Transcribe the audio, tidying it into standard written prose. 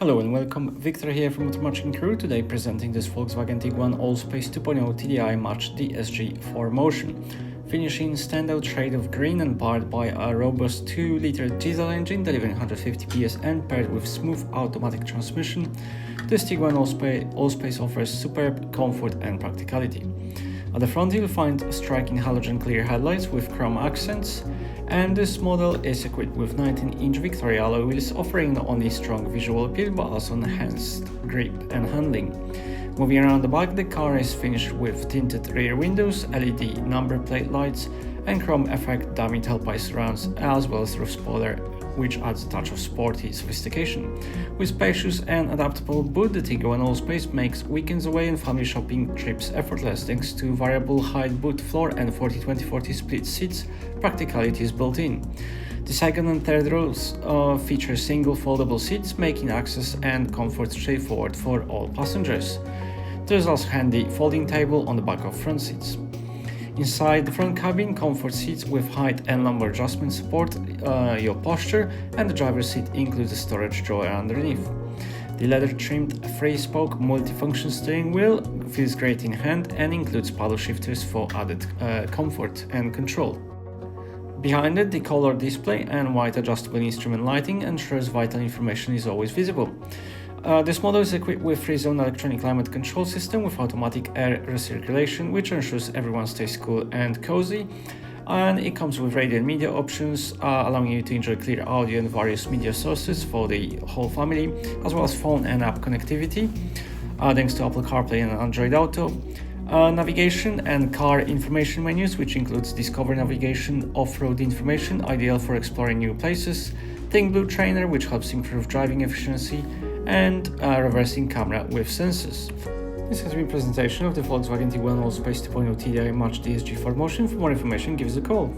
Hello and welcome, Victor here from Crewe, today presenting this Volkswagen Tiguan Allspace 2.0 TDI Match DSG 4Motion. Finishing standout shade of green and powered by a robust 2-liter diesel engine delivering 150 PS and paired with smooth automatic transmission, this Tiguan Allspace offers superb comfort and practicality. At the front you'll find striking halogen clear headlights with chrome accents, and this model is equipped with 19-inch Victory alloy wheels, offering not only strong visual appeal but also enhanced grip and handling. Moving around the back, the car is finished with tinted rear windows, LED number plate lights, and chrome effect dummy tailpipe surrounds, as well as roof spoiler, which adds a touch of sporty sophistication. With spacious and adaptable boot, the Tiguan Allspace makes weekends away and family shopping trips effortless thanks to variable height boot floor and 40-20-40 split seats. Practicality is built in. The second and third rows feature single foldable seats, making access and comfort straightforward for all passengers. There's also a handy folding table on the back of front seats. Inside the front cabin, comfort seats with height and lumbar adjustment support your posture, and the driver's seat includes a storage drawer underneath. The leather-trimmed 3-spoke multifunction steering wheel feels great in hand and includes paddle shifters for added comfort and control. Behind it, the color display and white adjustable instrument lighting ensures vital information is always visible. This model is equipped with 3-zone electronic climate control system with automatic air recirculation, which ensures everyone stays cool and cozy. And it comes with radio and media options, allowing you to enjoy clear audio and various media sources for the whole family, as well as phone and app connectivity, thanks to Apple CarPlay and Android Auto. Navigation and car information menus, which includes Discover navigation, off-road information, ideal for exploring new places, Think Blue Trainer, which helps improve driving efficiency, and reversing camera with sensors. This has been a presentation of the Volkswagen Tiguan Allspace 2.0 TDI Match DSG 4Motion. For more information, give us a call.